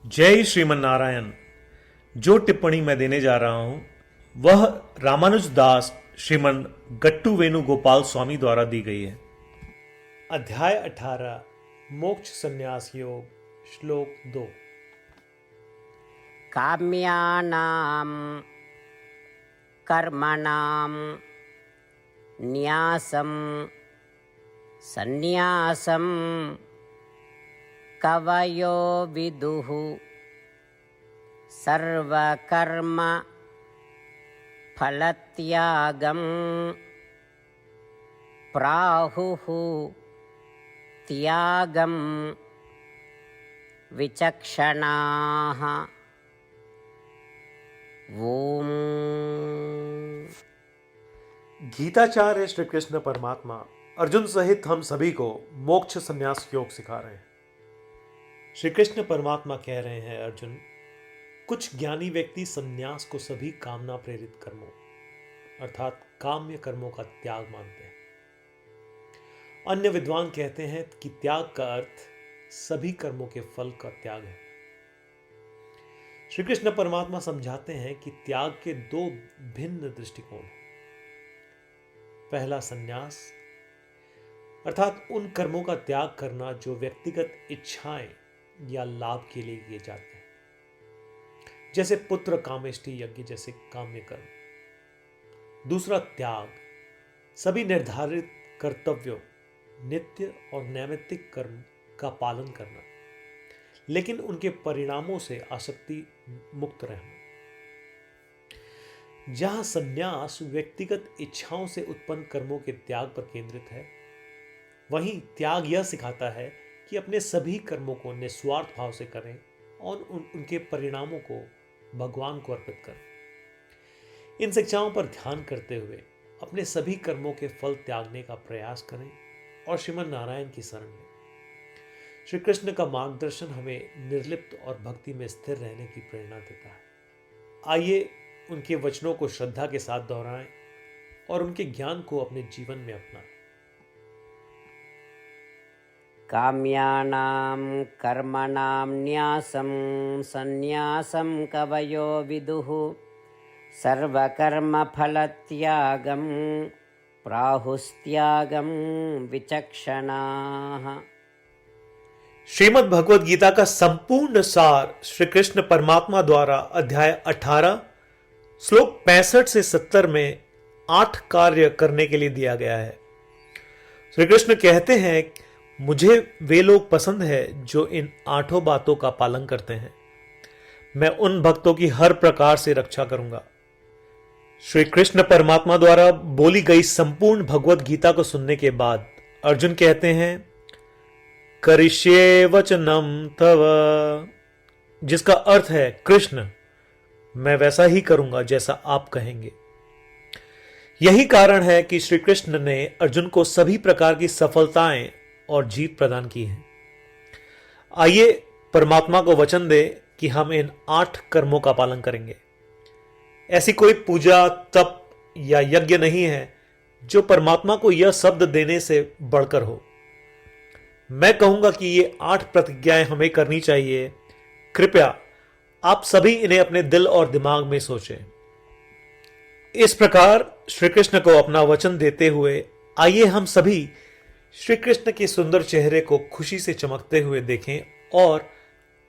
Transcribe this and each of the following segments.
जय श्रीमन नारायण। जो टिप्पणी मैं देने जा रहा हूं वह रामानुज दास श्रीमन गट्टू वेणुगोपाल स्वामी द्वारा दी गई है। अध्याय 18 मोक्ष संन्यास योग, श्लोक 2। काम्यानां कर्मणां न्यासं सन्न्यासं कवयो विदुः सर्वकर्म फलत्यागं प्राहुः त्यागं विचक्षणाः। ओम। गीताचार्य श्री कृष्ण परमात्मा अर्जुन सहित हम सभी को मोक्ष संन्यास योग सिखा रहे हैं। श्री कृष्ण परमात्मा कह रहे हैं, अर्जुन, कुछ ज्ञानी व्यक्ति संन्यास को सभी कामना प्रेरित कर्मों अर्थात काम्य कर्मों का त्याग मानते हैं। अन्य विद्वान कहते हैं कि त्याग का अर्थ सभी कर्मों के फल का त्याग है। श्री कृष्ण परमात्मा समझाते हैं कि त्याग के दो भिन्न दृष्टिकोण हैं। पहला संन्यास अर्थात उन कर्मों का त्याग करना जो व्यक्तिगत इच्छाएं या लाभ के लिए किए जाते हैं, जैसे पुत्र कामेष्टि यज्ञ जैसे काम्य कर्म। दूसरा त्याग सभी निर्धारित कर्तव्यों, नित्य और नैमित्तिक कर्म का पालन करना, लेकिन उनके परिणामों से आसक्ति मुक्त रहना। जहां संन्यास व्यक्तिगत इच्छाओं से उत्पन्न कर्मों के त्याग पर केंद्रित है, वहीं त्याग यह सिखाता है कि अपने सभी कर्मों को निस्वार्थ भाव से करें और उनके परिणामों को भगवान को अर्पित करें। इन शिक्षाओं पर ध्यान करते हुए अपने सभी कर्मों के फल त्यागने का प्रयास करें और श्रीमन नारायण की शरण लें। श्री कृष्ण का मार्गदर्शन हमें निर्लिप्त और भक्ति में स्थिर रहने की प्रेरणा देता है। आइए उनके वचनों को श्रद्धा के साथ दोहराएं और उनके ज्ञान को अपने जीवन में अपनाएं। काम्यानां कर्मणां न्यासं सन्न्यासं कवयो विदुः सर्वकर्मफलत्यागं प्राहुस्त्यागं विचक्षणाः। श्रीमद् भगवद गीता का संपूर्ण सार श्री कृष्ण परमात्मा द्वारा अध्याय 18 श्लोक 65 से 70 में 8 कार्य करने के लिए दिया गया है। श्री कृष्ण कहते हैं, मुझे वे लोग पसंद है जो इन 8 बातों का पालन करते हैं। मैं उन भक्तों की हर प्रकार से रक्षा करूंगा। श्री कृष्ण परमात्मा द्वारा बोली गई संपूर्ण भगवद गीता को सुनने के बाद अर्जुन कहते हैं, करिष्ये वचनम तव, जिसका अर्थ है, कृष्ण, मैं वैसा ही करूंगा जैसा आप कहेंगे। यही कारण है कि श्री कृष्ण ने अर्जुन को सभी प्रकार की सफलताएं और जीत प्रदान की है। आइए परमात्मा को वचन दे कि हम इन 8 कर्मों का पालन करेंगे। ऐसी कोई पूजा, तप या यज्ञ नहीं है जो परमात्मा को यह शब्द देने से बढ़कर हो। मैं कहूंगा कि ये 8 प्रतिज्ञाएं हमें करनी चाहिए। कृपया आप सभी इन्हें अपने दिल और दिमाग में सोचें। इस प्रकार श्री कृष्ण को अपना वचन देते हुए आइए हम सभी श्री कृष्ण के सुंदर चेहरे को खुशी से चमकते हुए देखें और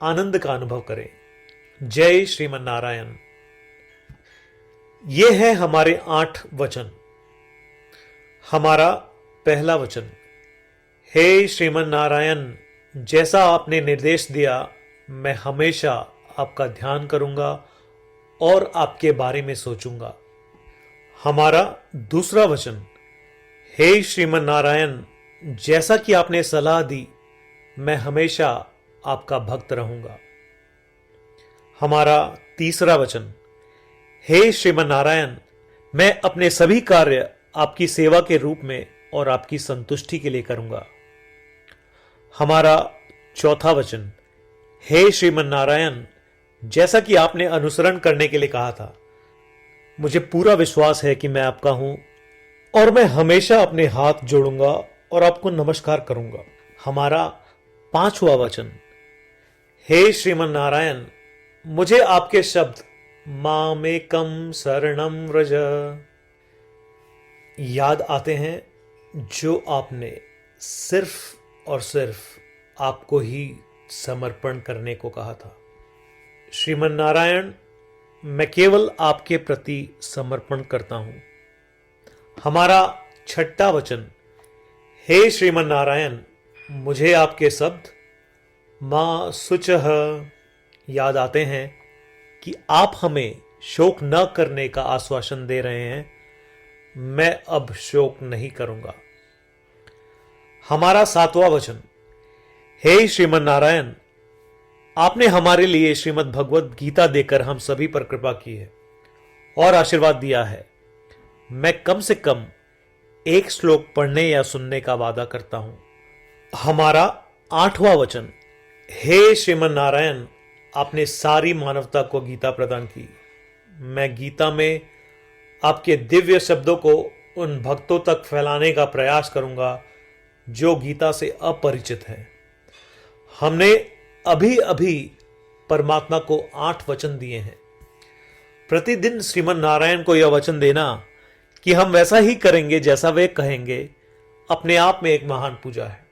आनंद का अनुभव करें। जय श्रीमन नारायण। ये है हमारे 8 वचन। हमारा पहला वचन, हे श्रीमन नारायण, जैसा आपने निर्देश दिया मैं हमेशा आपका ध्यान करूंगा और आपके बारे में सोचूंगा। हमारा दूसरा वचन, हे श्रीमन नारायण, जैसा कि आपने सलाह दी मैं हमेशा आपका भक्त रहूंगा। हमारा तीसरा वचन, हे श्रीमन नारायण, मैं अपने सभी कार्य आपकी सेवा के रूप में और आपकी संतुष्टि के लिए करूंगा। हमारा चौथा वचन, हे श्रीमन नारायण, जैसा कि आपने अनुसरण करने के लिए कहा था, मुझे पूरा विश्वास है कि मैं आपका हूं और मैं हमेशा अपने हाथ जोड़ूंगा और आपको नमस्कार करूंगा। हमारा 5वां वचन, हे श्रीमन नारायण, मुझे आपके शब्द मामेकम शरणम व्रज याद आते हैं, जो आपने सिर्फ और सिर्फ आपको ही समर्पण करने को कहा था। श्रीमन नारायण, मैं केवल आपके प्रति समर्पण करता हूं। हमारा छठा वचन, हे श्रीमन नारायण, मुझे आपके शब्द मां शुचः याद आते हैं कि आप हमें शोक न करने का आश्वासन दे रहे हैं। मैं अब शोक नहीं करूंगा। हमारा सातवां वचन, हे श्रीमन नारायण, आपने हमारे लिए श्रीमद् भगवद गीता देकर हम सभी पर कृपा की है और आशीर्वाद दिया है। मैं कम से कम एक श्लोक पढ़ने या सुनने का वादा करता हूं। हमारा आठवां वचन, हे श्रीमन नारायण, आपने सारी मानवता को गीता प्रदान की। मैं गीता में आपके दिव्य शब्दों को उन भक्तों तक फैलाने का प्रयास करूंगा जो गीता से अपरिचित हैं। हमने अभी अभी परमात्मा को 8 वचन दिए हैं। प्रतिदिन श्रीमन नारायण को यह वचन देना कि हम वैसा ही करेंगे जैसा वे कहेंगे, अपने आप में एक महान पूजा है।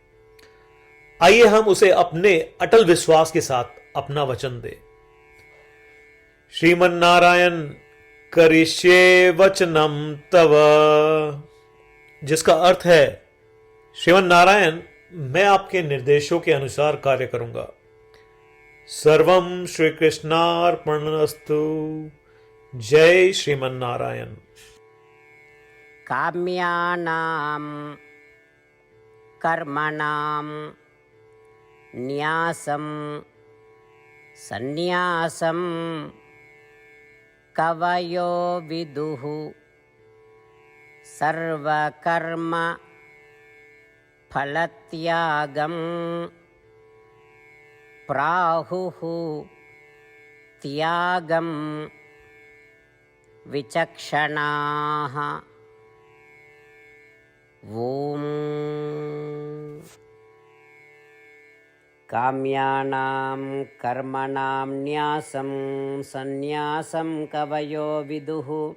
आइए हम उसे अपने अटल विश्वास के साथ अपना वचन दें। श्रीमन नारायण करिष्ये वचनम तव, जिसका अर्थ है, श्रीमन नारायण, मैं आपके निर्देशों के अनुसार कार्य करूंगा। सर्वम श्री कृष्णार्पणमस्तु। जय श्रीमन नारायण। काम्यानां कर्मणां न्यासं सन्न्यासं कवयो विदुः सर्वकर्म फलत्यागं प्राहुः त्यागं विचक्षणाः। ॐ काम्यानां कर्मणां न्यासं सन्न्यासं कवयो विदुः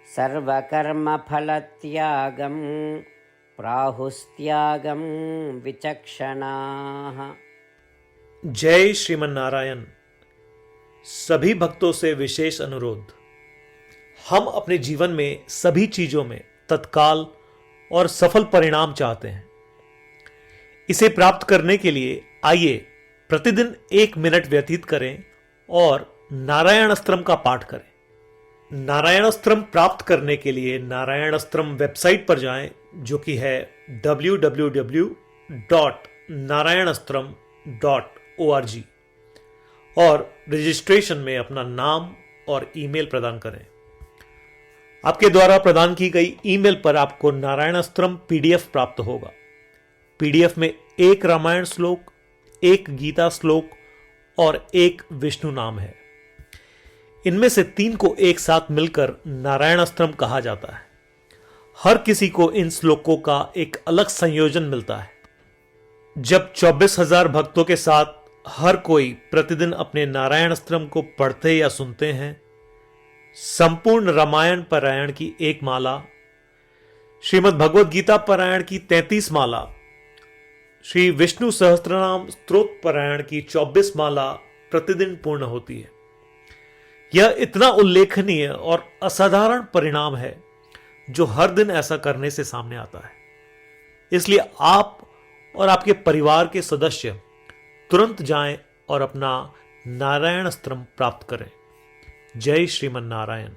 सर्वकर्मफलत्यागं प्राहुस्त्यागं विचक्षणाः। जय श्रीमन नारायण। सभी भक्तों से विशेष अनुरोध, हम अपने जीवन में सभी चीजों में तत्काल और सफल परिणाम चाहते हैं। इसे प्राप्त करने के लिए आइए प्रतिदिन 1 मिनट व्यतीत करें और नारायण अस्त्रम का पाठ करें। नारायण अस्त्रम प्राप्त करने के लिए नारायण अस्त्रम वेबसाइट पर जाएं, जो कि है www.narayanastram.org, और रजिस्ट्रेशन में अपना नाम और ईमेल प्रदान करें। आपके द्वारा प्रदान की गई ईमेल पर आपको नारायण अस्त्रम पीडीएफ प्राप्त होगा। पीडीएफ में 1 रामायण श्लोक, 1 गीता श्लोक और 1 विष्णु नाम है। इनमें से 3 को एक साथ मिलकर नारायण अस्त्रम कहा जाता है। हर किसी को इन श्लोकों का एक अलग संयोजन मिलता है। जब 24,000 भक्तों के साथ हर कोई प्रतिदिन अपने नारायण अस्त्रम को पढ़ते या सुनते हैं, संपूर्ण रामायण पारायण की 1 माला, श्रीमद् भगवद गीता पारायण की 33 माला, श्री विष्णु सहस्त्रनाम स्तोत्र पारायण की 24 माला प्रतिदिन पूर्ण होती है। यह इतना उल्लेखनीय और असाधारण परिणाम है जो हर दिन ऐसा करने से सामने आता है। इसलिए आप और आपके परिवार के सदस्य तुरंत जाएं और अपना नारायण अस्त्रम प्राप्त करें। जय श्रीमन नारायण।